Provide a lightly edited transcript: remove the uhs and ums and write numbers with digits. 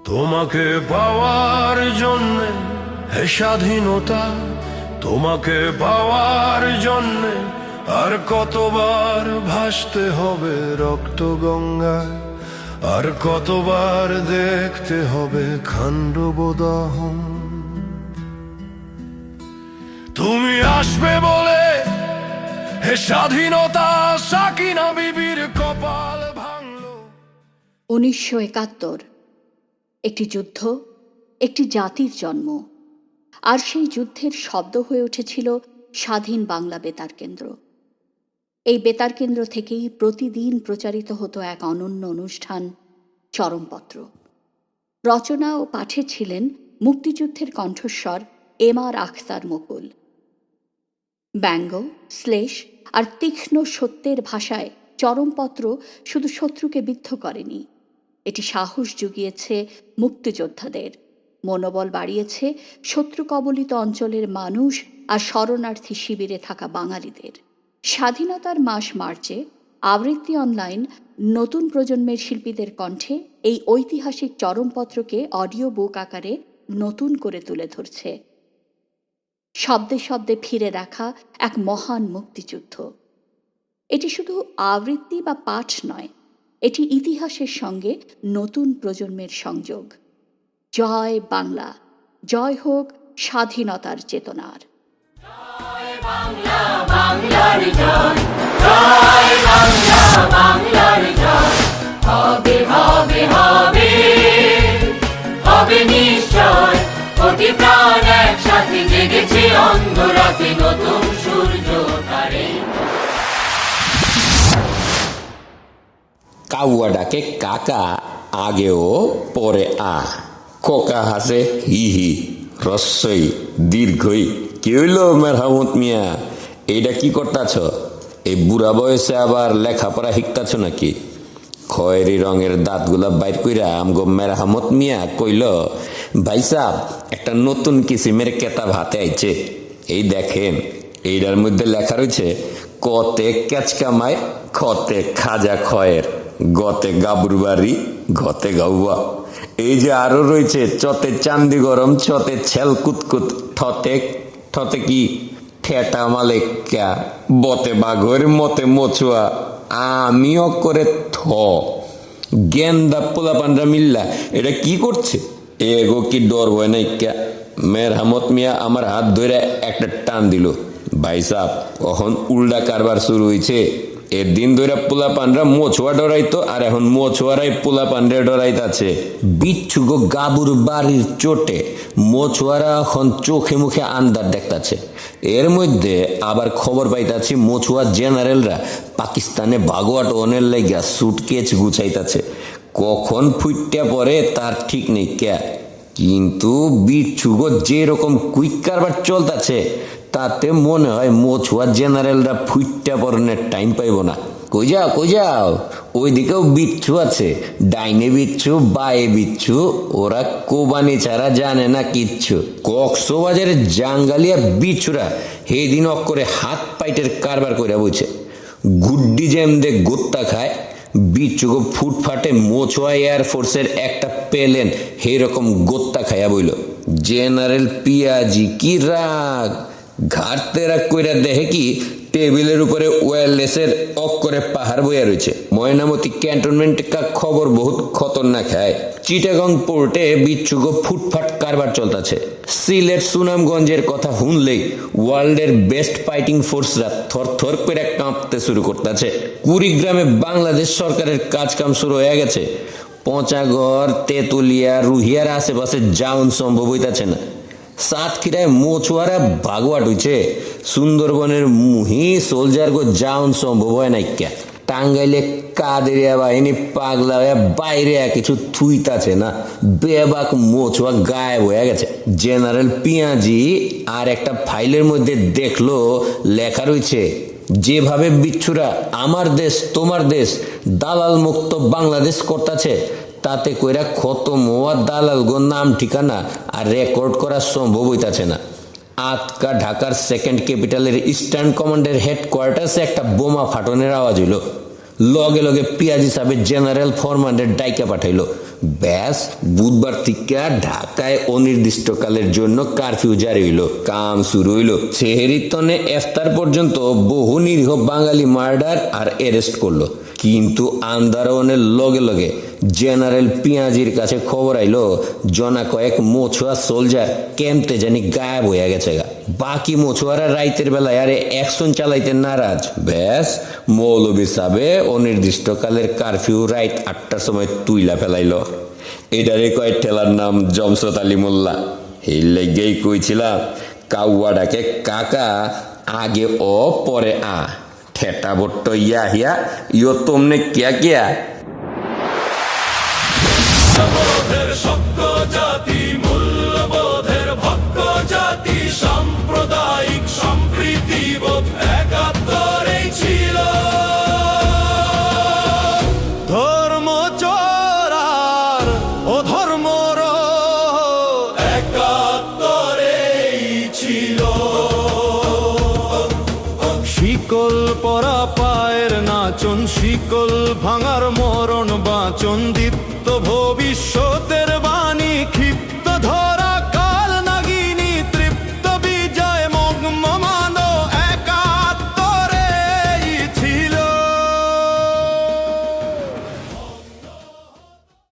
তোমাকে পাওয়ার জন্যে হে স্বাধীনতা, তোমাকে পাওয়ার জন্যে আর কতবার ভাসতে হবে রক্ত গঙ্গায়, আর কতবার দেখতে হবে খান্ডবদাহন। তুমি আসবে বলে হে স্বাধীনতা, সাকিনা বিবির কপাল ভাঙলো। 1971 একটি যুদ্ধ, একটি জাতির জন্ম, আর সেই যুদ্ধের শব্দ হয়ে উঠেছিল স্বাধীন বাংলা বেতার কেন্দ্র। এই বেতার কেন্দ্র থেকেই প্রতিদিন প্রচারিত হতো এক অনন্য অনুষ্ঠান, চরমপত্র। রচনা ও পাঠে ছিলেন মুক্তিযুদ্ধের কণ্ঠস্বর এম.আর. আখতার মুকুল। ব্যঙ্গ, শ্লেষ আর তীক্ষ্ণ সত্যের ভাষায় চরমপত্র শুধু শত্রুকে বিদ্ধ করেনি, এটি সাহস জুগিয়েছে মুক্তিযোদ্ধাদের, মনোবল বাড়িয়েছে শত্রু কবলিত অঞ্চলের মানুষ আর শরণার্থী শিবিরে থাকা বাঙালিদের। স্বাধীনতার মাস মার্চে আবৃত্তি অনলাইন নতুন প্রজন্মের শিল্পীদের কণ্ঠে এই ঐতিহাসিক চরমপত্রকে অডিও বুক আকারে নতুন করে তুলে ধরছে। শব্দে শব্দে ফিরে দেখা এক মহান মুক্তিযুদ্ধ। এটি শুধু আবৃত্তি বা পাঠ নয়, এটি ইতিহাসের সঙ্গে নতুন প্রজন্মের সংযোগ। জয় বাংলা, জয় হোক স্বাধীনতার চেতনার। জয় বাংলা, বাংলার জয়, জয় বাংলা, বাংলার জয়। হবে হবে হবে হবে নিশ্চয়, কোটি প্রাণ একসাথে জেগেছে অন্ধরাতে নতুন সূর্য তারে। কাউয়া ডাকে কাকা, আগেও পরে আ। কোকা হাসে হি হি, রস্যই দীর্ঘই। কি হইল মেরহামত মিয়া, এইটা কি করতাছ? এই বুড়া বয়সে আবার লেখাপড়া শিখতাছ নাকি? খয়েরি রঙের দাঁতগুলা বাইর কইরা আমগো মেরহামত মিয়া কইল, ভাই সাহ, একটা নতুন কিসিমের কেতাব হাতে আইছে, এই দেখেন। এইটার মধ্যে লেখা রয়েছে, কতে ক্যাচকামায়, খতে খাজা খয়ের, গতে গাবুর বাড়ি, ঘতে গাউয়া। এই যে আরো রয়েছে, চতে চান্দি গরম, চতে ছেল কুতকুত, ঠতে ঠতে কি ঠেটা মালেকা, বতে বাঘর, মতে মচুয়া, আমিও করে থ। গেন্দা পোলাপানরা মিল্লা এটা কি করছে? এগো কি ডর হয় নাই কে? মেরহামত মিয়া আমার হাত ধরে একটা টান দিল। ভাই সাহ, কখন উল্টা কারবার শুরু হয়েছে। এর দিন ধরে পোলাপানরা মোছুয়া ডরাইতো, আর এখন মোছুয়ারাই পোলাপানরে ডরাইতাছে। বিচ্ছু গো গাবুর বাড়ির চোটে মোছুয়ারা এখন চোখে মুখে আন্দার দেখতাছে। এর মধ্যে আবার খবর পাইতাছি মোছুয়া জেনারেলরা পাকিস্তানে ভাগোয়া টোনের লাইগা সুটকেস গুছাইতাছে। কখন ফুইটটা পরে তার ঠিক নেই কে। কিন্তু বিচ্ছু গো যেরকম কুইক কারবার চলতাছে, তাতে মনে হয় মোছুয়া জেনারেলরা ফুইটটা পরনের টাইম পাইব না। কই যাও কই যাও, ওইদিকেও বিচ্ছু আছে, ডাইনে বিচ্ছু বায়ে বিচ্ছু, ওরা কোবানি ছাড়া জানে না কিচ্ছু। কক্সবাজারের জাঙ্গালিয়া বিচ্ছুরা সেই দিন অক্করে হাত পাইটের কারবার করে বইছে। গুড্ডি জ্যাম দে গোত্তা খায়। বিচ্ছুগো ফুটফাটে মোছুয়া এয়ারফোর্সের একটা প্লেন সেই রকম গোত্তা খাইয়া বইল। জেনারেল পিয়াজি কি রাগ, ঘাটতে রাগ কইরা দেখে কি টেবিলের উপরে ওয়্যারলেসের অক্ষরে পাহাড় বইয়া রয়েছে। ময়নামতি ক্যান্টনমেন্ট কা খবর বহুত খতরনাক হয়। চিটাগং পোর্টে বিচ্ছুগো ফুটফাট কারবার চলতেছে। সিলেট সুনামগঞ্জের কথা শুনলেই ওয়ার্ল্ডের বেস্ট ফাইটিং ফোর্সরা থরথর করে কাঁপতে শুরু করতেছে। কুড়িগ্রামে বাংলাদেশ সরকারের কাজ কাম শুরু হয়ে গেছে। পচাগড়, তেতুলিয়া, রুহিয়ার আশেপাশে যাওন সম্ভব হইতাছে না। সাতক্ষীরায় মোছুয়ারা ভাগোয়াট হইছে। সুন্দরবনের মুহি সোলজার গো যাওন সম্ভব হয় নাই কে। টাঙ্গাইলে কাদেরিয়া বাহিনী পাগলা হয়ে বাইরে কিছু থুইতাছে না। বেবাক মোছুয়া গায়েব হয়ে গেছে। জেনারেল পিয়াজি আর একটা ফাইলের মধ্যে দেখলো লেখা রয়েছে, যেভাবে বিচ্ছুরা আমার দেশ তোমার দেশ দালাল মুক্ত বাংলাদেশ করতেছে, তাতে কইরা খতম হওয়া দালাল গো নাম ঠিকানা আর রেকর্ড করা সম্ভব হইতাছে না। আতকা ঢাকার সেকেন্ড ক্যাপিটালের ইস্টার্ন কমান্ডের হেডকোয়ার্টার্সে একটা বোমা ফাটনের আওয়াজ হইল। লগে লগে পিয়াজি সাহেবের জেনারেল ফরমানের ডাইকা পাঠাইলো। ব্যাস বুধবার থেকে ঢাকায় অনির্দিষ্টকালের জন্য কারফিউ জারি হইল। কাম শুরু হইল। সেহেরির তনে ইফতার পর্যন্ত বহু নিরীহ বাঙালি মার্ডার আর অ্যারেস্ট করলো। কিন্তু আন্দারনের লগে লগে জেনারেল পিয়াজির কাছে খবর আইলো জনা কয়েক মছুয়া সোলজার ক্যাম্পতে জানি গায়েব হইয়া গেছে গা। বাকি মছুয়ারা রাইতের বেলায় আরে অ্যাকশন চালাইতে নারাজ। ব্যাস মৌলভী সাহেবে অনির্দিষ্টকালের কারফিউ রাইত 8টার সময় তুইলা ফেলাইলো। এটারে কয় ঠেলার নাম জমশদ আলী মোল্লা। এই লেগেই কইছিলাম কাউয়াডাকে কাকা, আগে ও পরে আ। ঠেটা বট্ট ইয়া হিয়া ইয়ো তোমনে কিয়া কিয়া। বোধের সভ্য জাতি, মূল্যবোধের ভক্ত জাতি, সাম্প্রদায়িক সম্প্রীতিবোধ একাত্তরেই ছিল। ধর্ম চোরার ও ধর্মর একাত্তরেই ছিল। শিকল পরা পায়ের নাচন, শিকল ভাঙার মরণ বাচন, দীপ্ত